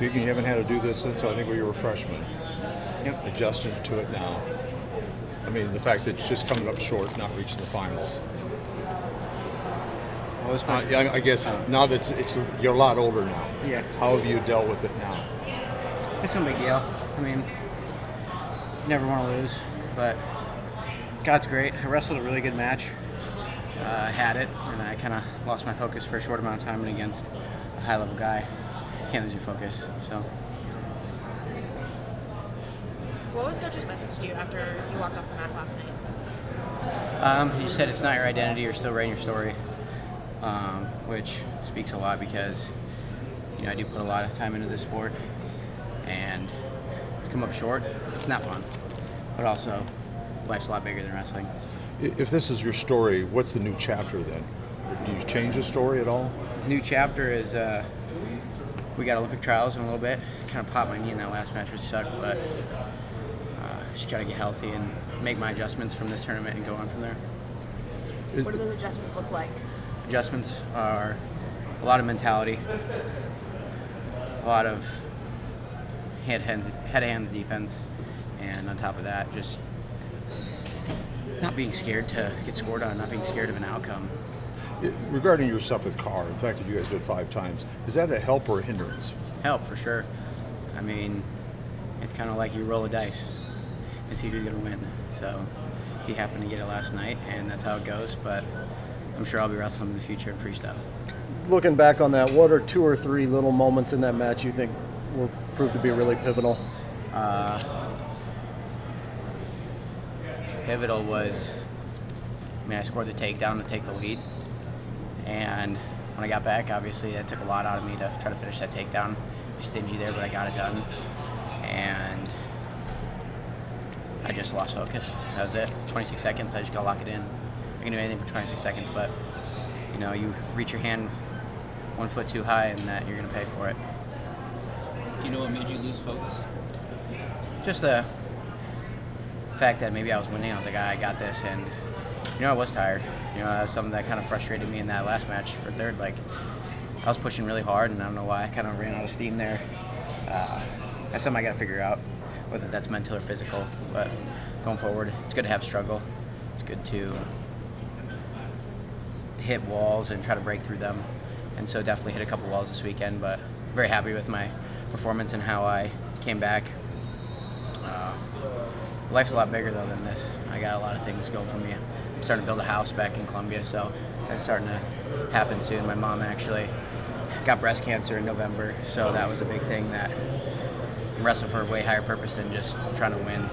Keegan, you haven't had to do this since I think we were freshmen. Yep. Adjusting to it now. I mean, the fact that it's just coming up short, not reaching the finals. What was my Yeah, I guess now that you're a lot older now. Yeah. How have you dealt with it now? It's no big deal. I mean, you never want to lose, but God's great. I wrestled a really good match. I had it, and I kind of lost my focus for a short amount of time and against a high-level guy. Can't lose your focus, so. What was Coach's message to you after you walked off the mat last night? He said it's not your identity, you're still writing your story, which speaks a lot because, I do put a lot of time into this sport, and to come up short, it's not fun, but also life's a lot bigger than wrestling. If this is your story, what's the new chapter then? Do you change the story at all? New chapter is we got Olympic trials in a little bit. Kind of popped my knee in that last match, which sucked, but just got to get healthy and make my adjustments from this tournament and go on from there. What do those adjustments look like? Adjustments are a lot of mentality, a lot of head-hands defense, and on top of that, just not being scared to get scored on, not being scared of an outcome. Regarding your stuff with Carr, the fact that you guys did 5 times, is that a help or a hindrance? Help, for sure. I mean, it's kind of like you roll a dice and see who's going to win. So he happened to get it last night, and that's how it goes, but I'm sure I'll be wrestling in the future in freestyle. Looking back on that, what are 2 or 3 little moments in that match you think will prove to be really pivotal? Pivotal was, I scored the takedown to take the lead, and when I got back, obviously that took a lot out of me to try to finish that takedown. Stingy there, but I got it done, and I just lost focus. That was it. 26 seconds, I just gotta lock it in. I can do anything for 26 seconds, but you reach your hand 1 foot too high, and that you're gonna pay for it. Do you know what made you lose focus? Just the fact that maybe I was winning. I was like, I got this, and I was tired. That was something that kind of frustrated me in that last match for third. Like, I was pushing really hard, and I don't know why I kind of ran out of steam there. That's something I got to figure out, whether that's mental or physical. But going forward, it's good to have struggle. It's good to hit walls and try to break through them. And so definitely hit a couple walls this weekend, but very happy with my performance and how I came back. Life's a lot bigger, though, than this. I got a lot of things going for me. I'm starting to build a house back in Columbia, so that's starting to happen soon. My mom actually got breast cancer in November, so that was a big thing that I'm wrestling for a way higher purpose than just trying to win.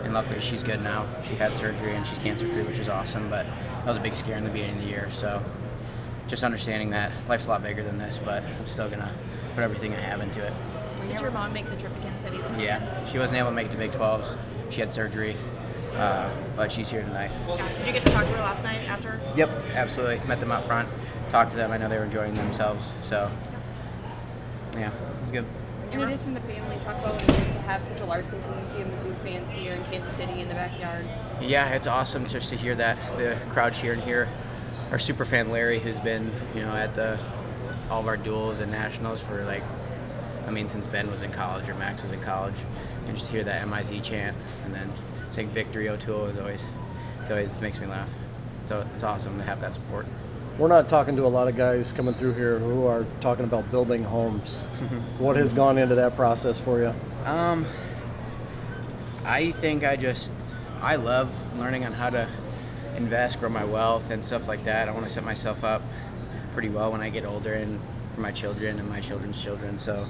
And luckily, she's good now. She had surgery, and she's cancer-free, which is awesome, but that was a big scare in the beginning of the year. So just understanding that life's a lot bigger than this, but I'm still going to put everything I have into it. Did your mom make the trip to Kansas City this weekend? Yeah, she wasn't able to make it to Big 12s. She had surgery, but she's here tonight. Yeah. Did you get to talk to her last night after? Yep, absolutely. Met them out front, talked to them. I know they were enjoying themselves, so yeah, it was good. In addition to family, talk about what it is to have such a large contingency of Mizzou fans here in Kansas City in the backyard. Yeah, it's awesome just to hear that. The crowd cheering here. Our super fan Larry, who's been, at all of our duels and nationals for since Ben was in college or Max was in college, and just to hear that MIZ chant and then saying Victory O'Toole it always makes me laugh. So it's awesome to have that support. We're not talking to a lot of guys coming through here who are talking about building homes. What has gone into that process for you? I think I love learning on how to invest, grow my wealth and stuff like that. I want to set myself up pretty well when I get older and for my children and my children's children. So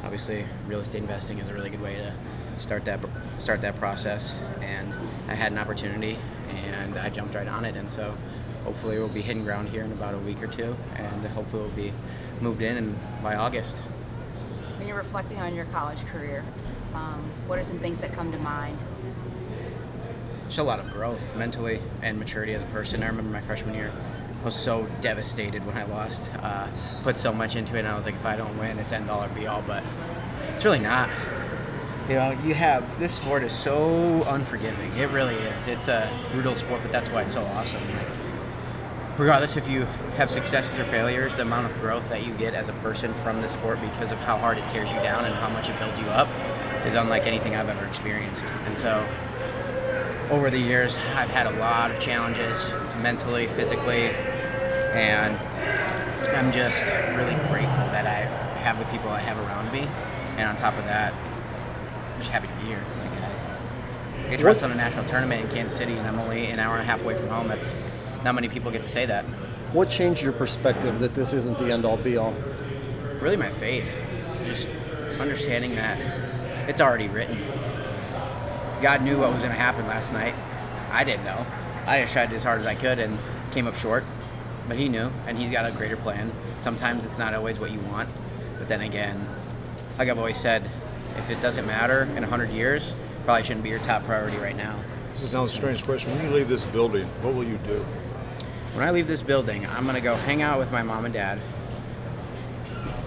obviously real estate investing is a really good way to start that process, and I had an opportunity and I jumped right on it, and so hopefully we'll be hitting ground here in about a week or two, and hopefully we'll be moved in by August. When you're reflecting on your college career, what are some things that come to mind? Just a lot of growth mentally and maturity as a person. I remember my freshman year, I was so devastated when I lost. Put so much into it, and I was like, if I don't win, it's end all or be all, but it's really not. This sport is so unforgiving. It really is. It's a brutal sport, but that's why it's so awesome. regardless if you have successes or failures, the amount of growth that you get as a person from the sport because of how hard it tears you down and how much it builds you up is unlike anything I've ever experienced. And so over the years, I've had a lot of challenges mentally, physically, and I'm just really grateful that I have the people I have around me. And on top of that, I'm just happy to be here. Like, I get to wrestle in a national tournament in Kansas City, and I'm only an hour and a half away from home. That's not many people get to say that. What changed your perspective that this isn't the end-all, be-all? Really my faith. Just understanding that it's already written. God knew what was going to happen last night. I didn't know. I just tried as hard as I could and came up short. But he knew, and he's got a greater plan. Sometimes it's not always what you want. But then again, like I've always said, if it doesn't matter in 100 years, probably shouldn't be your top priority right now. This sounds a strange question. When you leave this building, what will you do? When I leave this building, I'm going to go hang out with my mom and dad.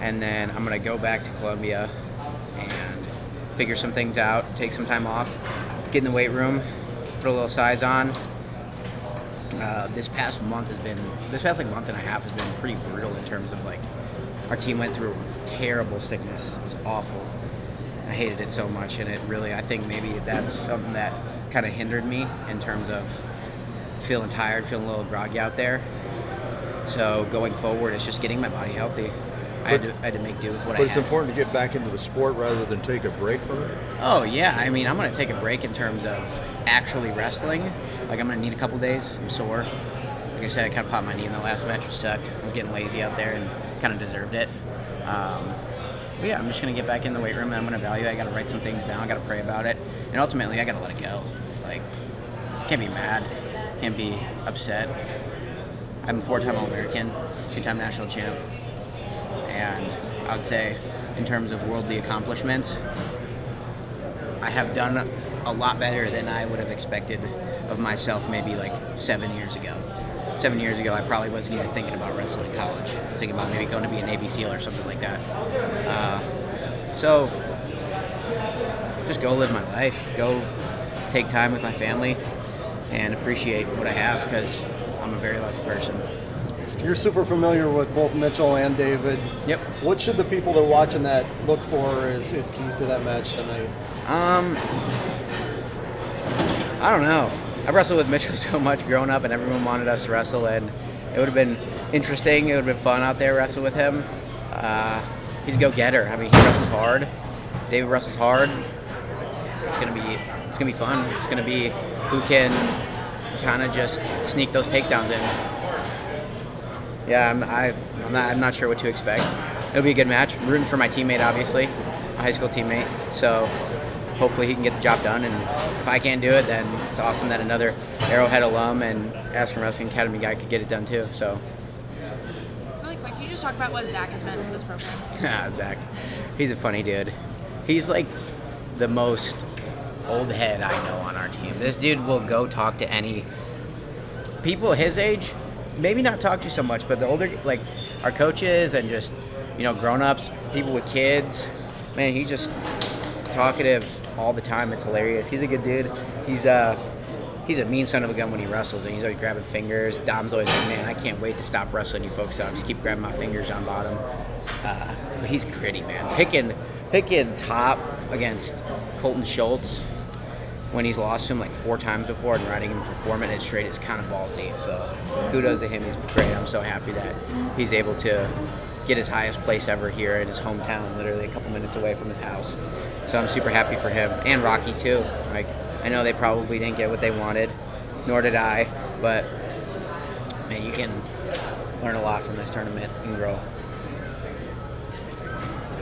And then I'm going to go back to Columbia and figure some things out, take some time off, get in the weight room, put a little size on. This past month and a half has been pretty brutal in terms of like, our team went through terrible sickness. It was awful. I hated it so much, and it really, I think maybe that's something that kind of hindered me in terms of feeling tired, feeling a little groggy out there. So going forward, it's just getting my body healthy. I had to make do with what I had. But it's important to get back into the sport rather than take a break from it? Oh, yeah. I mean, I'm going to take a break in terms of actually wrestling. Like, I'm going to need a couple days. I'm sore. Like I said, I kind of popped my knee in the last match, which sucked. I was getting lazy out there and kind of deserved it. But yeah, I'm just going to get back in the weight room and I'm going to evaluate. I got to write some things down. I got to pray about it. And ultimately, I got to let it go. Like, can't be mad. Can't be upset. I'm a 4-time All-American, 2-time national champ. And I would say, in terms of worldly accomplishments, I have done a lot better than I would have expected of myself maybe like 7 years ago. 7 years ago, I probably wasn't even thinking about wrestling in college. I was thinking about maybe going to be a Navy SEAL or something like that. So, just go live my life. Go take time with my family and appreciate what I have because I'm a very lucky person. You're super familiar with both Mitchell and David. Yep. What should the people that are watching that look for as keys to that match tonight? I don't know. I've wrestled with Mitchell so much growing up, and everyone wanted us to wrestle, and it would have been interesting. It would have been fun out there wrestle with him. He's a go-getter. I mean, he wrestles hard. David wrestles hard. It's gonna be fun. It's gonna be who can kind of just sneak those takedowns in. Yeah, I'm not sure what to expect. It'll be a good match. I'm rooting for my teammate, obviously, my high school teammate. So hopefully he can get the job done. And if I can't do it, then it's awesome that another Arrowhead alum and Aspen Wrestling Academy guy could get it done too. So. Really quick, can you just talk about what Zach has meant to this program? Zach, he's a funny dude. He's like the most old head I know on our team. This dude will go talk to any people his age. Maybe not talk to so much, but the older, like our coaches and just, grown-ups, people with kids, man, he's just talkative all the time. It's hilarious. He's a good dude. He's a mean son of a gun when he wrestles, and he's always grabbing fingers. Dom's always like, man, I can't wait to stop wrestling you folks out. Just keep grabbing my fingers on bottom. But he's gritty, man. Picking top against Colton Schultz when he's lost to him like 4 times before and riding him for 4 minutes straight is kind of ballsy. So kudos to him. He's great. I'm so happy that he's able to get his highest place ever here in his hometown, literally a couple minutes away from his house. So I'm super happy for him. And Rocky too. Like, I know they probably didn't get what they wanted, nor did I, but man, you can learn a lot from this tournament and grow.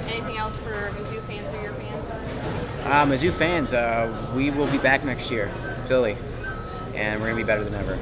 Anything else for Mizzou fans or your fans? Mizzou fans, we will be back next year, Philly, and we're going to be better than ever.